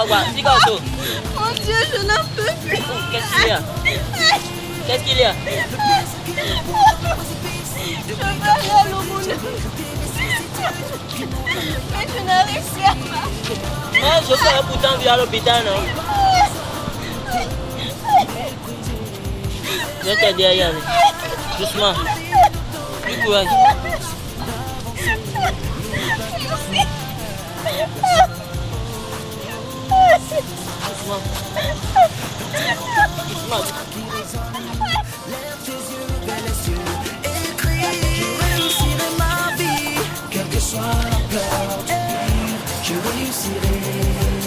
Mon Dieu, je n'en peux plus. Qu'est-ce qu'il y a? Qu'est-ce qu'il y a? Je veux aller à l'aumône. Mais je n'arrive plus à marcher. Mais je serai pourtant venu à l'hôpital, non? Je vais t'aider à y aller. Doucement. Du courage. Doucement. Doucement. Quelle que soit la peur du pire, je réussirai.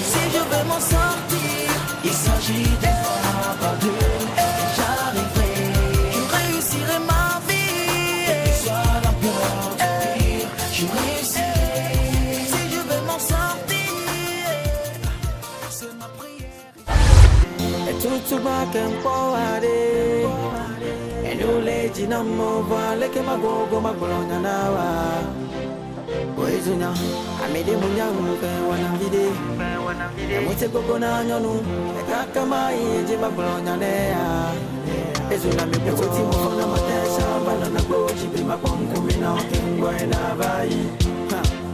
Si je veux m'en sortir, il s'agit d'un pas, pas deux. J'arriverai, je réussirai ma vie. Quelle que soit la peur du pire, je réussirai. Si je veux m'en sortir, c'est ma prière. Et tout va qu'un peu aller. Et nous les dynamos, voilà que ma gogo, ma colonna nawa. Oezunya, amede munyangu wanambide. Mwite koko na nyonu, ekaka mai jiba kolonya nea. Ezuna mi pekoti mwana matesha, bana na goji bima kongo mina kengwa na vai.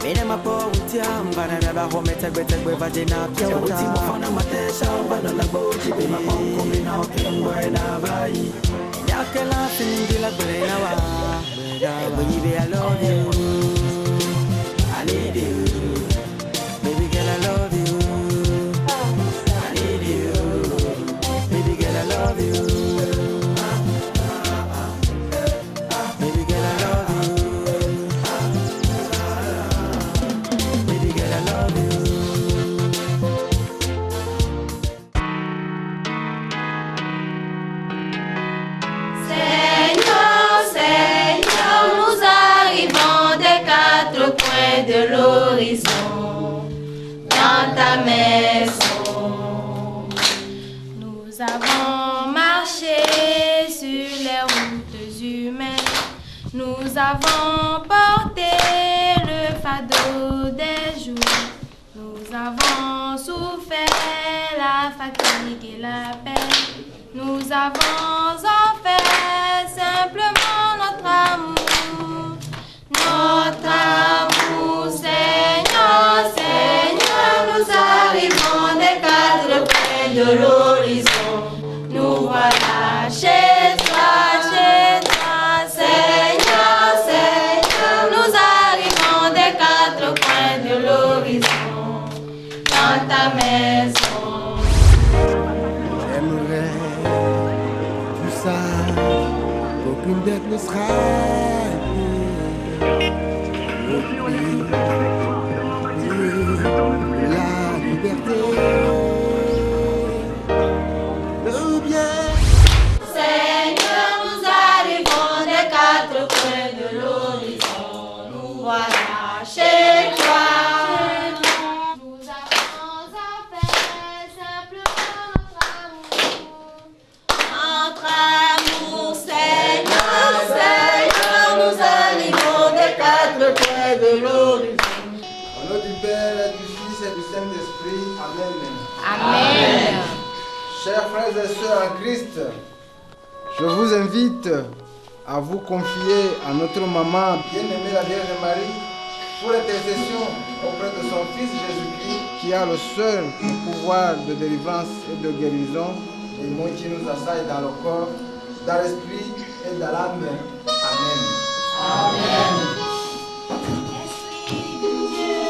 Mene mapo utiamba na neba home tegwe vajina pia wata. Ezuna mwana matesha, bana na goji bima kongo mina kengwa na vai. Yakela finingila bena wa. Baby, I love you. I need you, baby girl, I love you. I need you, baby girl, I love you. Baby girl, I love you. Baby girl, I love you. Seigneur, Seigneur, nous arrivons des quatre coins de l'horizon, dans ta maison. Nous avons marché sur les routes humaines, nous avons porté le fardeau des jours, nous avons souffert la fatigue et la peine, nous avons offert simplement notre amour. Notre amour, Seigneur, Seigneur, nous arrivons des quatre coins de l'horizon. Nous voilà chez toi, Seigneur, Seigneur, nous arrivons des quatre coins de l'horizon, dans ta maison. J'aimerais, tu sais, qu'aucune dette ne sera la liberté, le bien. Seigneur, nous arrivons des quatre coins de l'horizon. Nous voilà chez toi. Nous avons offert simplement notre amour, Seigneur, Seigneur, nous arrivons des quatre coins de l'horizon. Au nom du Père, du Fils et du Saint-Esprit. Amen. Amen. Chers frères et sœurs en Christ, je vous invite à vous confier à notre maman bien-aimée la Vierge Marie pour l'intercession auprès de son Fils Jésus-Christ qui a le seul pouvoir de délivrance et de guérison, et moi qui nous assaille dans le corps, dans l'esprit et dans l'âme. Amen. Amen. Esprit de Dieu,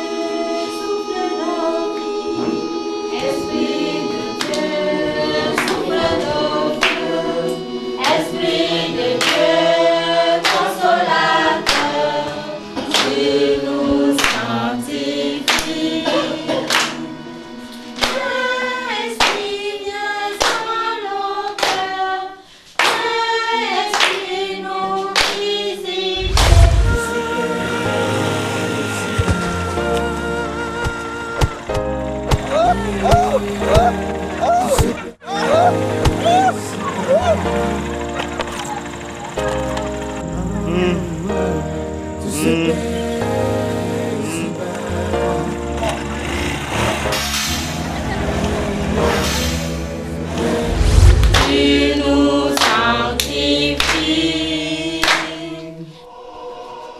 souffle nos vieux. Esprit de Dieu, consolateur, tu nous sanctifies. Esprit, viens dans nos cœurs. Esprit, nous visite.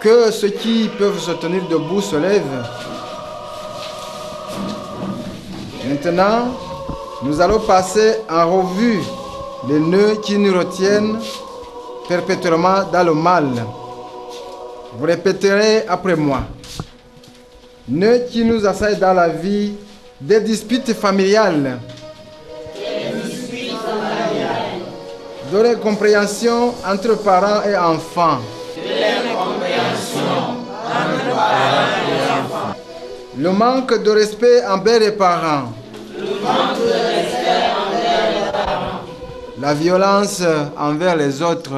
Que ceux qui peuvent se tenir debout se lèvent. Maintenant, nous allons passer en revue les nœuds qui nous retiennent perpétuellement dans le mal. Vous répéterez après moi. Nœuds qui nous assaillent dans la vie, des disputes familiales, de l'incompréhension entre parents et enfants, le manque de respect envers les parents, la violence envers les autres,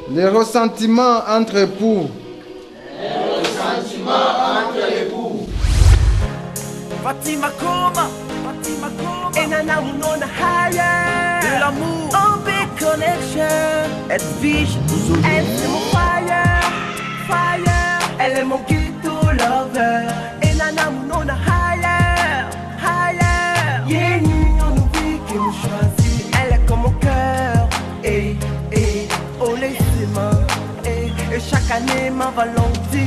les ressentiments entre époux, Fatima Koma, Enana Munona Haya, de l'amour, en big connection, elle fiche, elle c'est mon fire, elle est mon guide lover, Enana Munona Haya, yeah, on oublie qui nous choisit, elle est comme mon cœur, oh les mains, et chaque année ma volonté,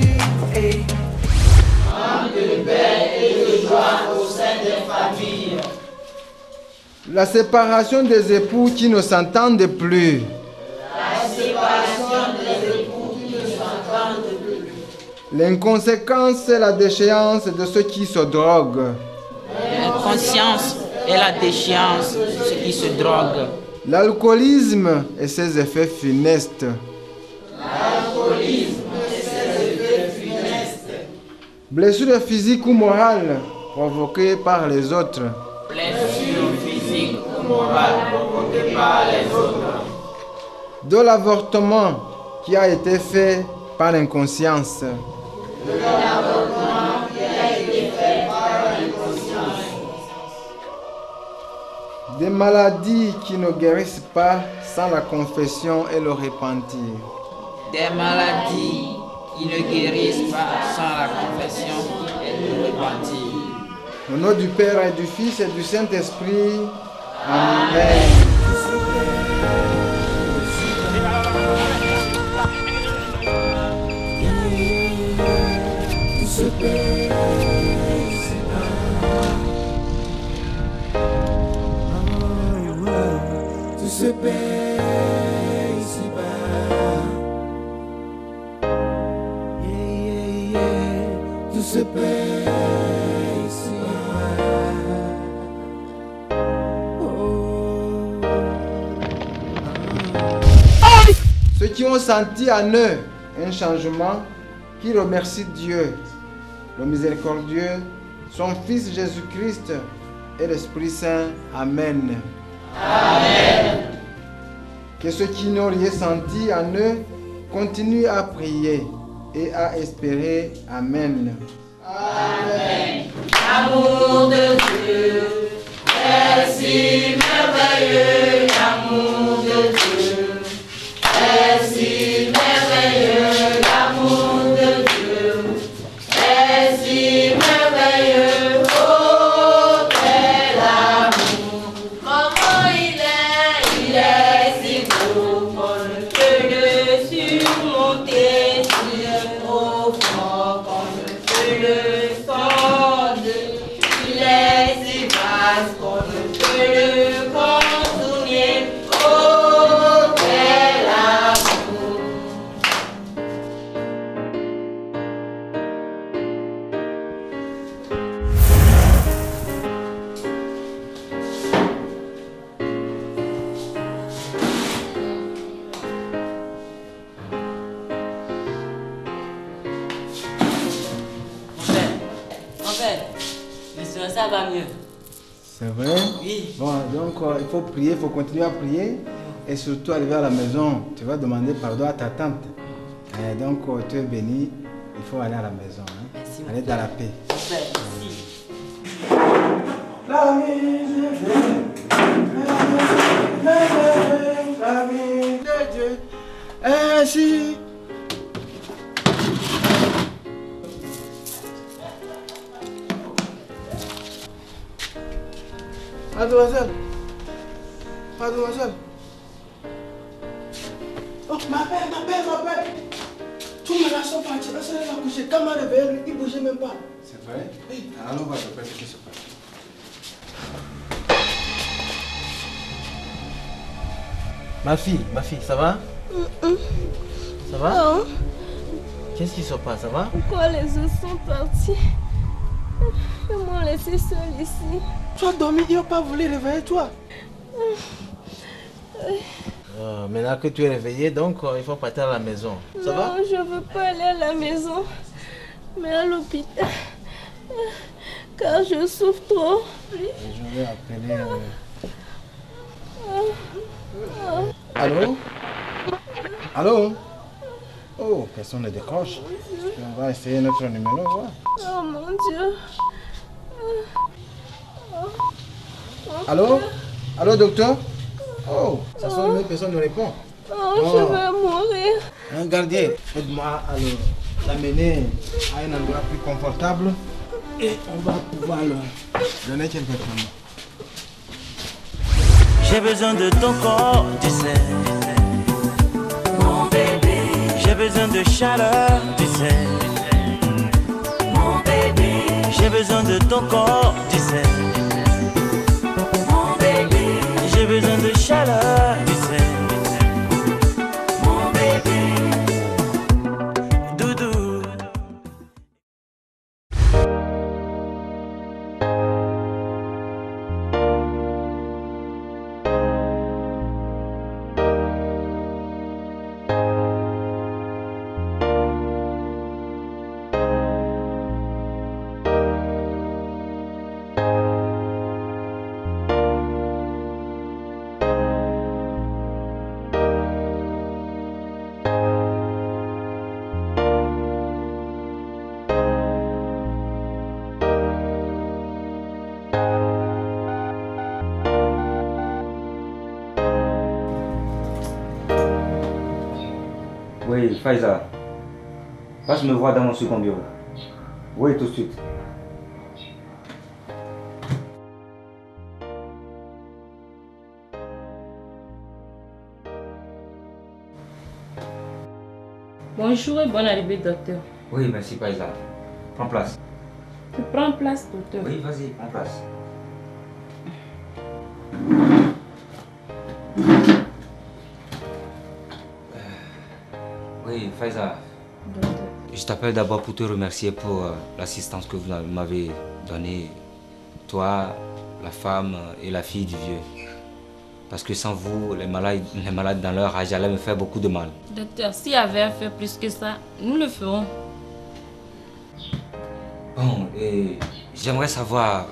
la séparation des époux qui ne s'entendent plus, l'inconséquence et la déchéance de ceux qui se droguent, L'inconscience et la déchéance de ceux qui se droguent. l'alcoolisme et ses effets funestes, blessures physiques ou morales provoquées par les autres, Blessures physiques ou morales provoquées par les autres. de l'avortement qui a été fait par l'inconscience, des maladies qui ne guérissent pas sans la confession et le repentir, Des maladies qui ne guérissent pas sans la confession et le repentir. au nom du Père et du Fils et du Saint-Esprit. Amen. Tout se paie ici-bas. Tout se paie ici-bas. Ceux qui ont senti en eux un changement, qui remercient Dieu, le miséricordieux, son Fils Jésus-Christ et l'Esprit Saint. Amen. Que ceux qui n'ont rien senti en eux continuent à prier et à espérer. Amen. L'amour de Dieu est si merveilleux, l'amour de Dieu est si merveilleux, l'amour de Dieu est si merveilleux, oh quel amour, comment il est si beau qu'on ne peut le surmonter, si profond qu'on ne peut le sonder, il est si vaste qu'on ne peut le contourner, oh quel amour. Mon père, monsieur, ça va mieux. C'est vrai? Oui. Bon, donc il faut prier, il faut continuer à prier. Et surtout, arriver à la maison, tu vas demander pardon à ta tante. Et donc, tu es béni, il faut aller à la maison. Hein? Merci, mon Aller dans la paix. Mon père, merci. La vie de Dieu, ainsi. Mademoiselle, mademoiselle, Oh, ma belle. Tous mes là sont partis, la seule est couchée. Quand m'a réveillé, il ne bougeait même pas. C'est vrai? Oui. Alors on va te faire ce qui se passe. Ma fille, ça va? Ça va? Non, Qu'est-ce qui se passe? Ça va? pourquoi les autres sont partis? Ils m'ont laissé seule ici. Tu as dormi, ils n'ont pas voulu réveiller toi. Maintenant que tu es réveillé, donc il faut partir à la maison. Ça va? Non, je veux pas aller à la maison, mais à l'hôpital. Car je souffre trop. Je vais appeler... Allô? Allô? Oh, personne ne décroche. On va essayer notre numéro, voir. Oh mon Dieu. Allô? Allô, docteur? Oh, ça sonne, mais personne ne répond. Oh, je vais mourir. Un gardien, aide-moi à l'amener à un endroit plus confortable et on va pouvoir le donner quelques traitements. J'ai besoin de ton corps, tu sais. Mon bébé. J'ai besoin de chaleur, tu sais. Mon bébé. J'ai besoin de ton corps, tu sais. Mon bébé. J'ai besoin de chaleur, tu sais. Mon bébé. Doudou. Oui, Faiza. Passe me voir dans mon second bureau. Oui, tout de suite. Bonjour et bonne arrivée, docteur. Oui, merci Faiza. Prends place. Tu prends place, docteur. Oui, vas-y, prends place. Oui, Faiza. Docteur. Je t'appelle d'abord pour te remercier pour l'assistance que vous m'avez donnée, toi, la femme et la fille du vieux. Parce que sans vous, les malades dans leur âge allaient me faire beaucoup de mal. Docteur, s'il y avait à faire plus que ça, nous le ferons. Bon, et j'aimerais savoir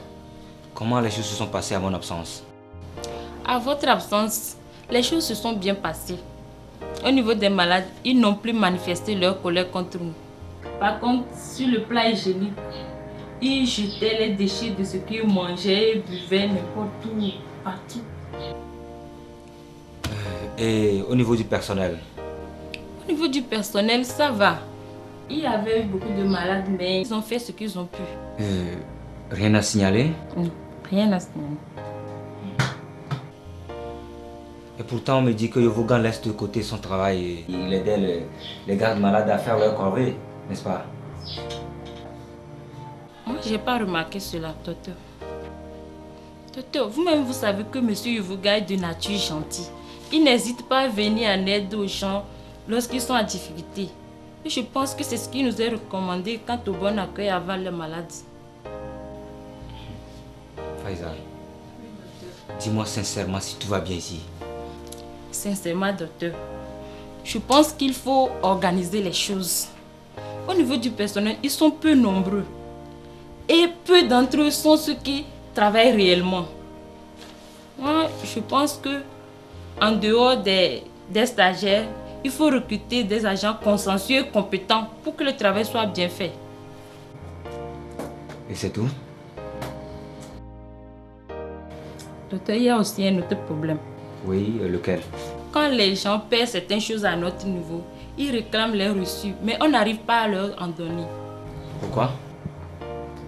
comment les choses se sont passées à mon absence. À votre absence, les choses se sont bien passées. Au niveau des malades, ils n'ont plus manifesté leur colère contre nous. Par contre, sur le plan hygiénique, ils jetaient les déchets de ce qu'ils mangeaient, buvaient n'importe où, partout. Et au niveau du personnel? Au niveau du personnel, ça va. Il y avait eu beaucoup de malades, mais ils ont fait ce qu'ils ont pu. Rien à signaler? Non, rien à signaler. Et pourtant, on me dit que Yovogan laisse de côté son travail et il aidait les gardes malades à faire leur corvée, n'est-ce pas? Moi, je n'ai pas remarqué cela, docteur. Docteur, vous-même, vous savez que M. Yovoga est de nature gentille. Il n'hésite pas à venir en aide aux gens lorsqu'ils sont en difficulté. Et je pense que c'est ce qui nous est recommandé quant au bon accueil avant les malades. Faiza, dis-moi sincèrement si tout va bien ici. Sincèrement, docteur, je pense qu'il faut organiser les choses. Au niveau du personnel, ils sont peu nombreux. Et peu d'entre eux sont ceux qui travaillent réellement. Moi, je pense que en dehors des stagiaires, il faut recruter des agents consensueux et compétents pour que le travail soit bien fait. Et c'est tout? Docteur, il y a aussi un autre problème. Oui, lequel? Quand les gens paient certaines choses à notre niveau, ils réclament les reçus, mais on n'arrive pas à leur en donner. Pourquoi?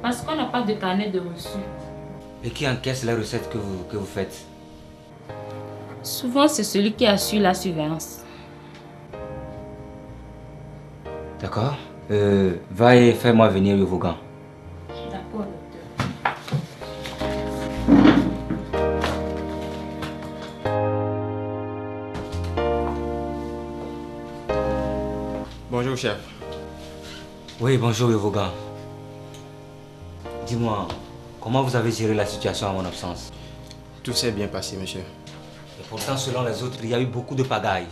Parce qu'on n'a pas de carnet de reçus. Et qui encaisse les recettes que vous faites? Souvent, c'est celui qui assure la surveillance. D'accord. Va et fais-moi venir Yovogan. D'accord, docteur. Bonjour, chef. Oui, bonjour Yovogan. Dis-moi, comment vous avez géré la situation à mon absence? Tout s'est bien passé, monsieur. Et pourtant, selon les autres, il y a eu beaucoup de pagailles.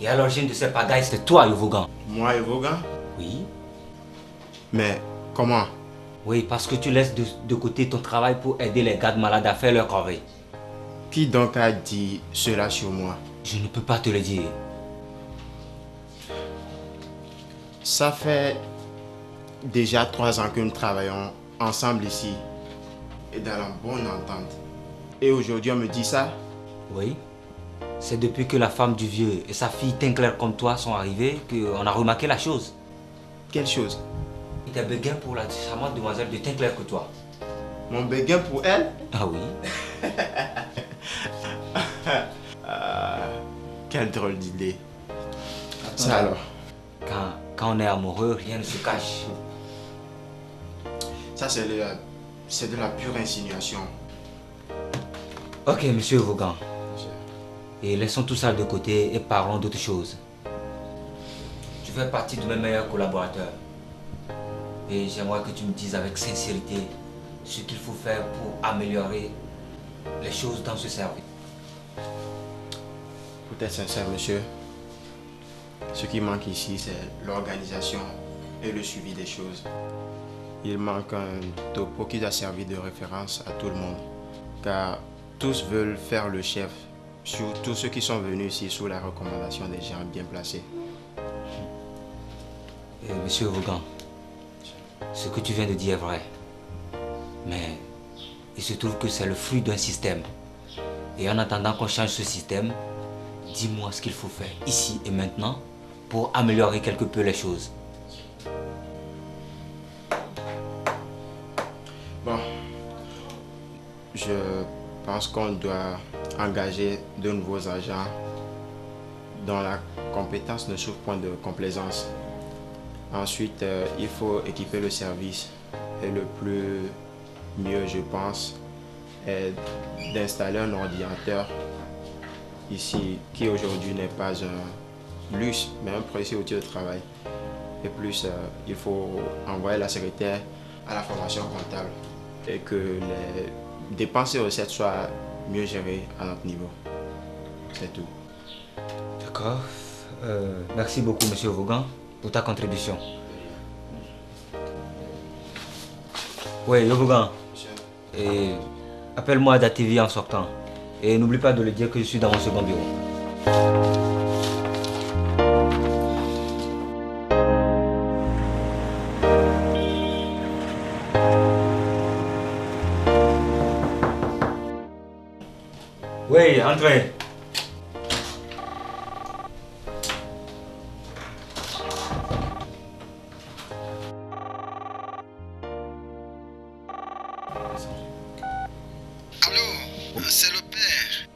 Et à l'origine de ces pagailles, c'était toi, Yovogan. Moi, Yovogan? Oui. Mais comment? Oui, parce que tu laisses de côté ton travail pour aider les gardes malades à faire leur corvée. Qui donc a dit cela sur moi? Je ne peux pas te le dire. Ça fait déjà 3 ans que nous travaillons ensemble ici et dans la bonne entente. Et aujourd'hui on me dit ça? Oui. C'est depuis que la femme du vieux et sa fille teint clair comme toi sont arrivées qu'on a remarqué la chose. Quelle chose? Il était béguin pour la charmante demoiselle de teint clair que toi. Mon béguin pour elle? Ah oui. Quelle drôle d'idée. Ça alors? Quand on est amoureux, rien ne se cache. Ça c'est de la pure insinuation. Ok, monsieur Vaughan. Et laissons tout ça de côté et parlons d'autre chose. Tu fais partie de mes meilleurs collaborateurs. Et j'aimerais que tu me dises avec sincérité ce qu'il faut faire pour améliorer les choses dans ce service. Pour être sincère, monsieur, ce qui manque ici, c'est l'organisation et le suivi des choses. Il manque un topo qui doit servir de référence à tout le monde. Car tous veulent faire le chef, surtout ceux qui sont venus ici sous la recommandation des gens bien placés. Monsieur Vaughan, ce que tu viens de dire est vrai. Mais il se trouve que c'est le fruit d'un système. Et en attendant qu'on change ce système, dis-moi ce qu'il faut faire ici et maintenant pour améliorer quelque peu les choses. Bon, je pense qu'on doit engager de nouveaux agents dont la compétence ne souffre point de complaisance. Ensuite, il faut équiper le service. Et le plus mieux, je pense, est d'installer un ordinateur ici qui aujourd'hui n'est pas un luxe, mais un précieux outil de travail. Et plus, il faut envoyer la secrétaire à la formation comptable et que les dépenses et recettes soient mieux gérées à notre niveau. C'est tout. D'accord. Merci beaucoup, monsieur Vaughan, pour ta contribution. Oui, Vaughan. Et appelle-moi à DATV en sortant. Et n'oublie pas de lui dire que je suis dans mon second bureau. Oui, entrez.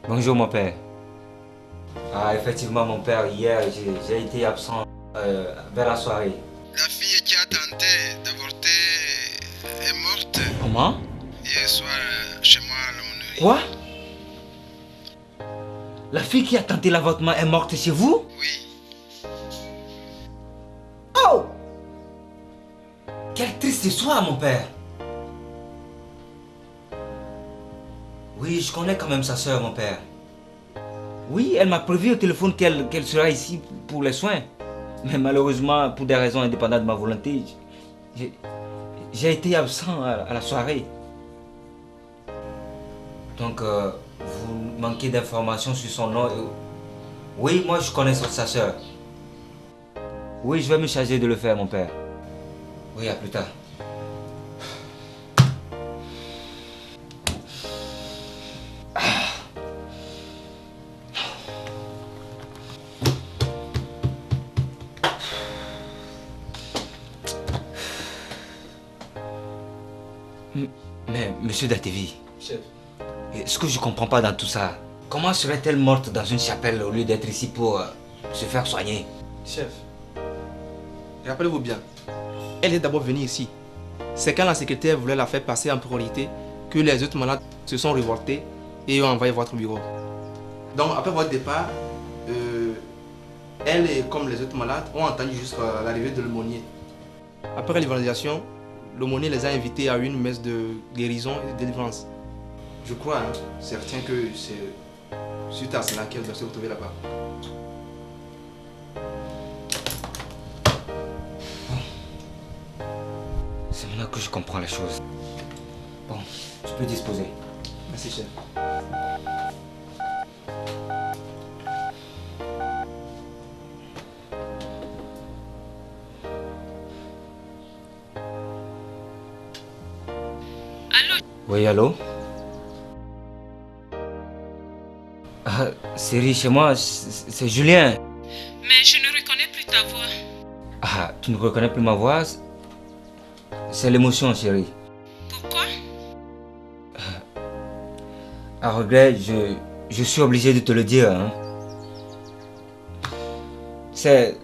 Bonjour mon père. Ah effectivement mon père, hier j'ai été absent vers la soirée. La fille qui a tenté d'avorter est morte. Comment? Hier soir, chez moi à l'aumônerie. Quoi? La fille qui a tenté l'avortement est morte chez vous? Oui. Oh! Quelle triste histoire mon père. Oui, je connais quand même sa soeur, mon père. Oui, elle m'a prévu au téléphone qu'elle sera ici pour les soins. Mais malheureusement, pour des raisons indépendantes de ma volonté, j'ai été absent à la soirée. Donc, vous manquez d'informations sur son nom. Oui, moi je connais sa soeur. Oui, je vais me charger de le faire, mon père. Oui, à plus tard. Mais, monsieur Datevi, Chef. Ce que je comprends pas dans tout ça, comment serait-elle morte dans une chapelle au lieu d'être ici pour se faire soigner? Chef, Rappelez-vous bien, elle est d'abord venue ici. C'est quand la secrétaire voulait la faire passer en priorité que les autres malades se sont révoltés et ont envahi votre bureau. Donc après votre départ, elle et comme les autres malades ont entendu jusqu'à l'arrivée de l'aumônier. Après l'évangélisation, l'aumônier les a invités à une messe de guérison et de délivrance. Je crois, certain que c'est suite à cela qu'elle doit se retrouver là-bas. C'est maintenant que je comprends les choses. Bon, tu peux disposer. Merci, chef. Oui, allô? Ah, Chérie, chez moi, c'est Julien. Mais je ne reconnais plus ta voix. Ah, tu ne reconnais plus ma voix? C'est l'émotion, chérie. Pourquoi? À regret, je suis obligé de te le dire. Hein. C'est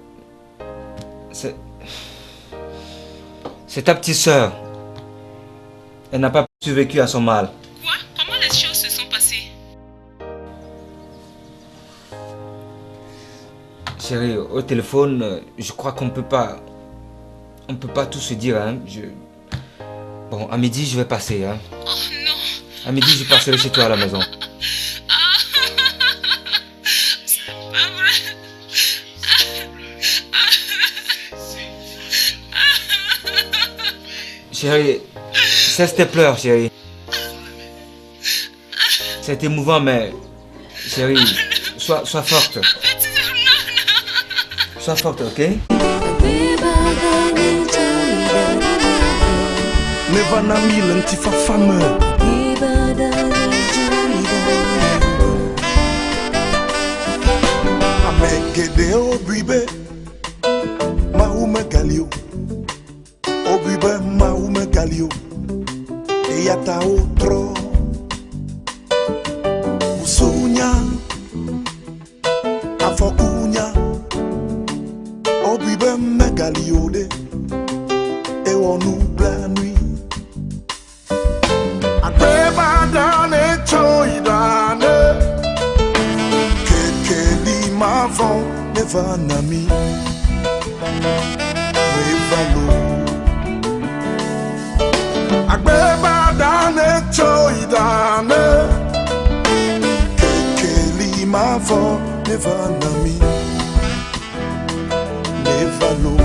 ta petite sœur. Elle n'a pas survécu à son mal. Quoi? Comment les choses se sont passées? Chérie, au téléphone, je crois qu'on peut pas tout se dire. Hein. Bon, à midi, je vais passer. Hein. Oh non! À midi, je passerai chez toi à la maison. C'est pas vrai! Chérie, cesse tes pleurs, chérie. C'est émouvant, mais... Chérie, sois forte. Sois forte, ok? Nevana milen tifa fame. Amegede obibe maume galio. Obibe maume galio. Eyata otro. Usunya afokunya. Obibe megalio de. Ewonu bla nuit. Agbeba dane choidane. Kekeli mavon nevanami. Nevalo. Agbeba dane choidane. Kekeli mavon nevanami. Nevalo.